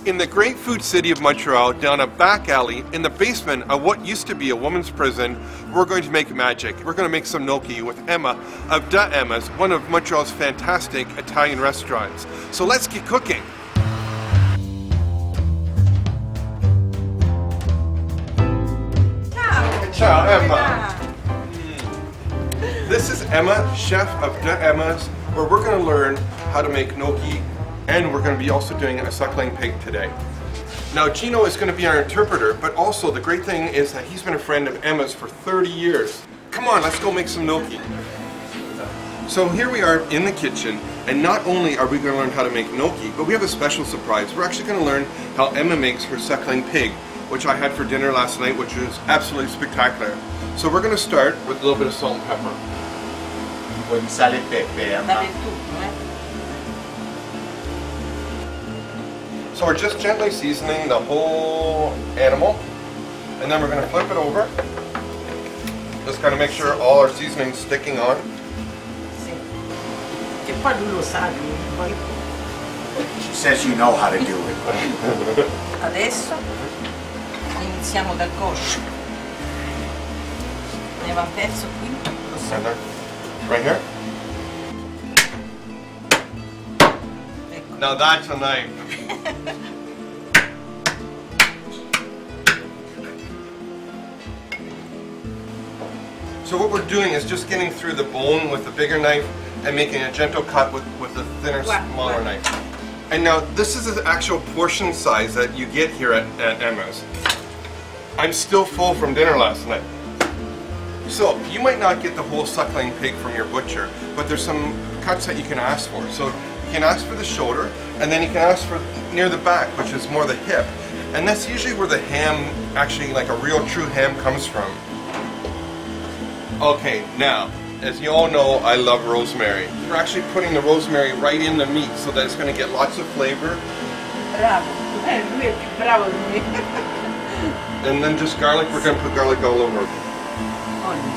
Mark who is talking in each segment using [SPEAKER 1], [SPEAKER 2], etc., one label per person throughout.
[SPEAKER 1] In the great food city of Montreal, down a back alley, in the basement of what used to be a woman's prison, we're going to make magic. We're going to make some gnocchi with Emma of DaEmma's, one of Montreal's fantastic Italian restaurants. So let's get cooking. Ciao, Emma. This is Emma, chef of DaEmma's, where we're going to learn how to make gnocchi, and we're going to be also doing a suckling pig today. Now Gino is going to be our interpreter, but also the great thing is that he's been a friend of Emma's for 30 years. Come on, let's go make some gnocchi. So here we are in the kitchen, and not only are we going to learn how to make gnocchi, but we have a special surprise. We're actually going to learn how Emma makes her suckling pig, which I had for dinner last night, which was absolutely spectacular. So we're going to start with a little bit of salt and pepper.
[SPEAKER 2] Con sale e pepe, Emma.
[SPEAKER 1] So we're just gently seasoning the whole animal, and then we're going to flip it over. Just kind of make sure all our seasoning's sticking on.
[SPEAKER 2] She says you know how to do it.
[SPEAKER 3] Adesso iniziamo dal coscio. Ne va un pezzo qui.
[SPEAKER 1] Right here? Now that's a knife. So what we're doing is just getting through the bone with the bigger knife and making a gentle cut with the thinner, smaller knife. And now this is the actual portion size that you get here at Emma's. I'm still full from dinner last night. So you might not get the whole suckling pig from your butcher, but there's some cuts that you can ask for. So you can ask for the shoulder, and then you can ask for near the back, which is more the hip. And that's usually where the ham, actually like a real true ham, comes from. Okay, now, as you all know, I love rosemary. We're actually putting the rosemary right in the meat so that it's going to get lots of flavor.
[SPEAKER 3] Bravo, lui è più bravo di me.
[SPEAKER 1] And then just garlic, we're going to put garlic all over.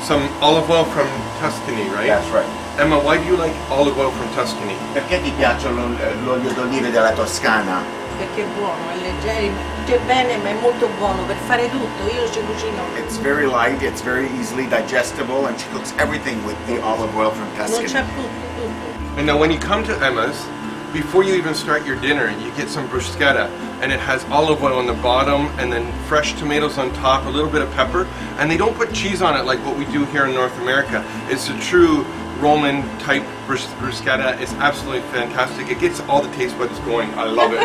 [SPEAKER 1] Some olive oil from Tuscany, right?
[SPEAKER 2] That's right.
[SPEAKER 1] Emma, why do you like olive oil from Tuscany?
[SPEAKER 2] Perché ti piace l'olio d'oliva della Toscana?
[SPEAKER 3] Perché è buono, è leggero, c'è bene, ma è molto buono per fare tutto. Io ci cucino.
[SPEAKER 2] It's very light, it's very easily digestible, and she cooks everything with the olive oil from
[SPEAKER 3] Non
[SPEAKER 2] Tuscany.
[SPEAKER 3] c'è tutto.
[SPEAKER 1] And now when you come to Emma's, before you even start your dinner, you get some bruschetta, and it has olive oil on the bottom and then fresh tomatoes on top, a little bit of pepper, and they don't put cheese on it like what we do here in North America. It's a true Roman type bruschetta. It's absolutely fantastic. It gets all the taste buds going. I love it.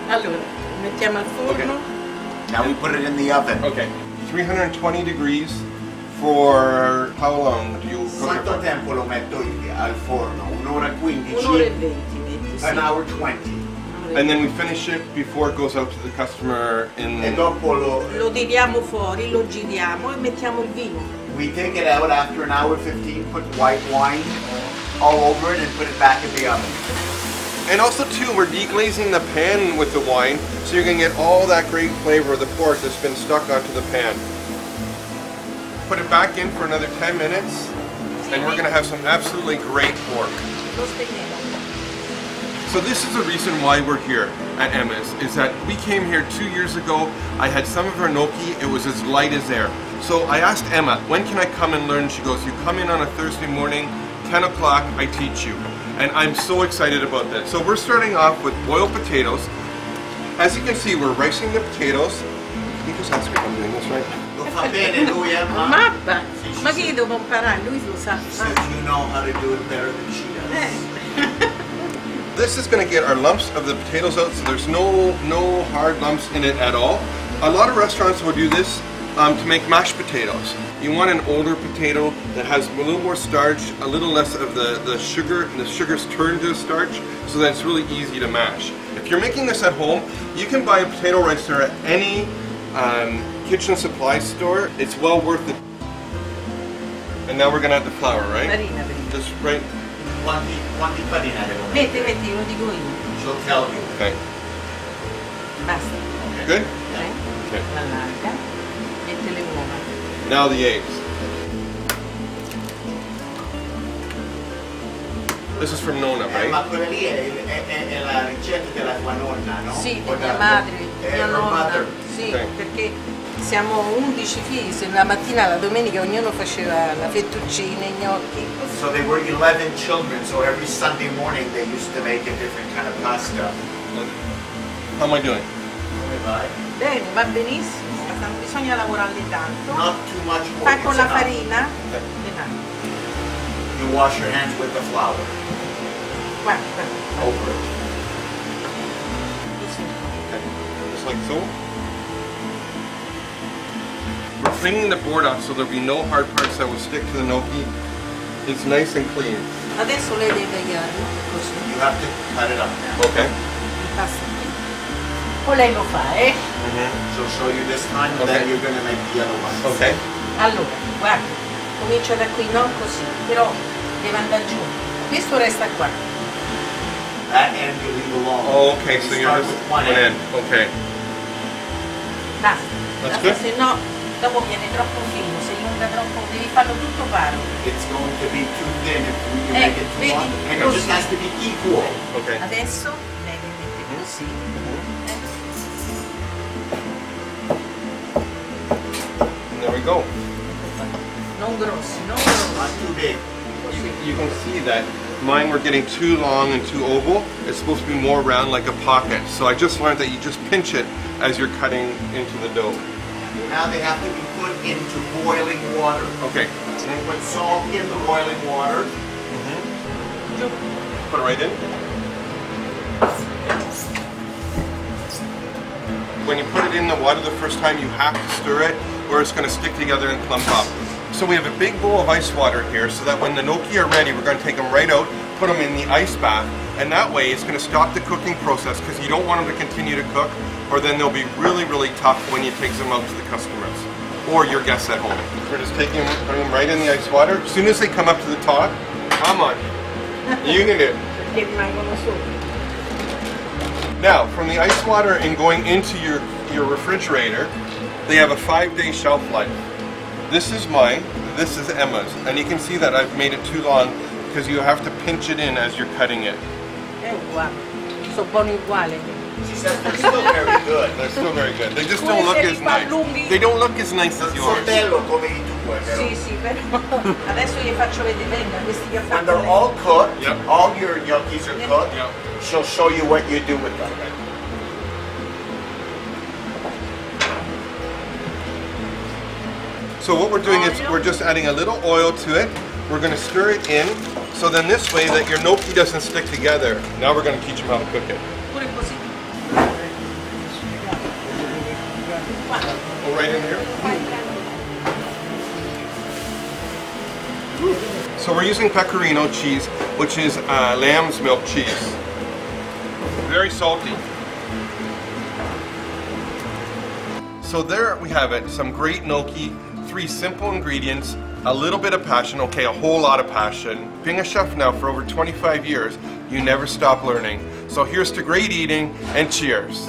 [SPEAKER 3] Allora, mettiamo al forno.
[SPEAKER 1] Okay.
[SPEAKER 2] Now we put it in the oven.
[SPEAKER 1] Okay. 320 degrees for how long do you cook it
[SPEAKER 2] Quanto
[SPEAKER 1] for?
[SPEAKER 2] tempo lo metto al forno? Un'ora 15?
[SPEAKER 3] Un'ora e 20 metti, sì.
[SPEAKER 2] An hour 20.
[SPEAKER 1] And then we finish it before it goes out to the customer in...
[SPEAKER 2] E dopo
[SPEAKER 3] Lo tiriamo fuori, lo giriamo e mettiamo il vino.
[SPEAKER 2] we take it out after an hour 15, put white wine all over it and put it back in the oven.
[SPEAKER 1] And also too, we're deglazing the pan with the wine, so you're going to get all that great flavor of the pork that's been stuck onto the pan. Put it back in for another 10 minutes, and we're going to have some absolutely great pork.
[SPEAKER 3] Lo spegnemo.
[SPEAKER 1] So this is the reason why we're here at Emma's, is that we came here 2 years ago. I had some of her gnocchi, it was as light as air. So I asked Emma, when can I come and learn? She goes, you come in on a Thursday morning, 10 o'clock, I teach you. And I'm so excited about that. So we're starting off with boiled potatoes. As you can see, we're ricing the potatoes. Can you just ask me if I'm doing this right?
[SPEAKER 2] Lo fa bene lui, Emma?
[SPEAKER 3] Mappa! Ma che io devo imparare? Lui lo sa.
[SPEAKER 2] Says you know how to do it better than she does.
[SPEAKER 1] This is going to get our lumps of the potatoes out, so there's no hard lumps in it at all. A lot of restaurants will do this to make mashed potatoes. You want an older potato that has a little more starch, a little less of the sugar, and the sugar's turned to starch, so that it's really easy to mash. If you're making this at home, you can buy a potato ricer at any kitchen supply store. It's well worth it. And now we're going to add the flour, right?
[SPEAKER 3] Farina.
[SPEAKER 1] Just right.
[SPEAKER 2] Quanti farina devo mettere?
[SPEAKER 3] Metti, lo dico io.
[SPEAKER 2] She'll tell you.
[SPEAKER 1] Okay.
[SPEAKER 3] Basta.
[SPEAKER 1] Good?
[SPEAKER 3] Okay. Allarga. Mette le uova.
[SPEAKER 1] Now the eggs. This is from Nonna, right?
[SPEAKER 2] Ma quella lì è la ricetta della tua nonna, no?
[SPEAKER 3] Sì,
[SPEAKER 2] O
[SPEAKER 3] di mia
[SPEAKER 2] da-
[SPEAKER 3] madre,
[SPEAKER 2] è
[SPEAKER 3] mia
[SPEAKER 2] her
[SPEAKER 3] nonna.
[SPEAKER 2] mother.
[SPEAKER 3] Sì,
[SPEAKER 1] Ok.
[SPEAKER 3] perché siamo 11 figli, se la mattina, la domenica ognuno faceva la fettuccina, i gnocchi.
[SPEAKER 2] So they were 11 children, so every Sunday morning they used to make a different kind of pasta.
[SPEAKER 1] How am I doing?
[SPEAKER 2] Come vai?
[SPEAKER 3] Bene, va benissimo, ma non bisogna lavorarli tanto.
[SPEAKER 2] Not too much more.
[SPEAKER 3] Fai con
[SPEAKER 2] it's
[SPEAKER 3] la
[SPEAKER 2] enough.
[SPEAKER 3] farina.
[SPEAKER 1] Okay.
[SPEAKER 3] Esatto.
[SPEAKER 2] You wash your hands with the flour
[SPEAKER 3] Guarda, guarda.
[SPEAKER 2] over it.
[SPEAKER 3] Così.
[SPEAKER 1] Okay. Just like so. We're cleaning the board off so there'll be no hard parts that will stick to the gnocchi. It's nice and clean.
[SPEAKER 3] Adesso lei deve tagliarlo così,
[SPEAKER 2] You have to cut it up now.
[SPEAKER 1] Okay.
[SPEAKER 3] impasta qui. Poi lei lo fa,
[SPEAKER 2] She'll show you this time, and
[SPEAKER 1] Okay.
[SPEAKER 2] then you're going to make the other one.
[SPEAKER 1] Okay.
[SPEAKER 3] Allora, guarda, comincia da qui, non così, però deve andare giù. Questo resta qua.
[SPEAKER 2] That end you leave alone.
[SPEAKER 1] Oh, okay. So
[SPEAKER 2] You
[SPEAKER 1] you're
[SPEAKER 2] start
[SPEAKER 1] just
[SPEAKER 2] with one
[SPEAKER 1] one
[SPEAKER 2] end.
[SPEAKER 1] end. Okay.
[SPEAKER 3] Basta.
[SPEAKER 1] That's
[SPEAKER 3] Basta,
[SPEAKER 1] good.
[SPEAKER 3] se no dopo viene troppo fino, se allunga troppo, devi farlo tutto paro.
[SPEAKER 2] It's going to be too thin if you
[SPEAKER 3] Eh,
[SPEAKER 2] make it too
[SPEAKER 3] vedi?
[SPEAKER 2] long. And it
[SPEAKER 3] Così.
[SPEAKER 2] just has to be equal.
[SPEAKER 1] Okay.
[SPEAKER 3] Adesso lei le mette così.
[SPEAKER 1] And there we go.
[SPEAKER 3] Non grossi, non
[SPEAKER 2] Not
[SPEAKER 3] grossi.
[SPEAKER 2] too big.
[SPEAKER 3] Così.
[SPEAKER 1] You can see that mine were getting too long and too oval. It's supposed to be more round like a pocket. So I just learned that you just pinch it as you're cutting into the dough.
[SPEAKER 2] Now they have to be put into boiling water.
[SPEAKER 1] Okay.
[SPEAKER 2] And put salt in the boiling water.
[SPEAKER 3] Giù.
[SPEAKER 1] Put it right in. When you put it in the water the first time, you have to stir it or it's going to stick together and clump up. So we have a big bowl of ice water here so that when the gnocchi are ready, we're going to take them right out, put them in the ice bath, and that way it's going to stop the cooking process because you don't want them to continue to cook or then they'll be really, really tough when you take them out to the customers or your guests at home. We're just putting them right in the ice water. As soon as they come up to the top, come on, you can do it.
[SPEAKER 3] Perché rimangono sopra.
[SPEAKER 1] Now, from the ice water and going into your refrigerator, they have a 5-day shelf life. This is mine, this is Emma's, and you can see that I've made it too long because you have to pinch it in as you're cutting it.
[SPEAKER 3] È uguale. Sono buoni uguali.
[SPEAKER 2] She says they're still very good.
[SPEAKER 1] They're still very good. They just don't look as nice. They don't look as nice as yours.
[SPEAKER 2] Sortello come i tue, però.
[SPEAKER 3] Sì, sì, però adesso gli faccio vedere, venga, questi che ha
[SPEAKER 2] When
[SPEAKER 3] fatto
[SPEAKER 2] they're
[SPEAKER 3] lei.
[SPEAKER 2] all cooked,
[SPEAKER 1] Yep.
[SPEAKER 2] all your gnocchis are cooked,
[SPEAKER 1] Yep.
[SPEAKER 2] she'll show you what you do with them.
[SPEAKER 1] So what we're doing is we're just adding a little oil to it. We're going to stir it in, so then this way that your gnocchi doesn't stick together. Now we're going to teach them how to cook it.
[SPEAKER 3] Pure così.
[SPEAKER 1] Go right in here. So we're using pecorino cheese, which is lamb's milk cheese. Very salty. So there we have it, some great gnocchi, 3 simple ingredients, a little bit of passion, okay, a whole lot of passion. Being a chef now for over 25 years, you never stop learning. So here's to great eating and cheers.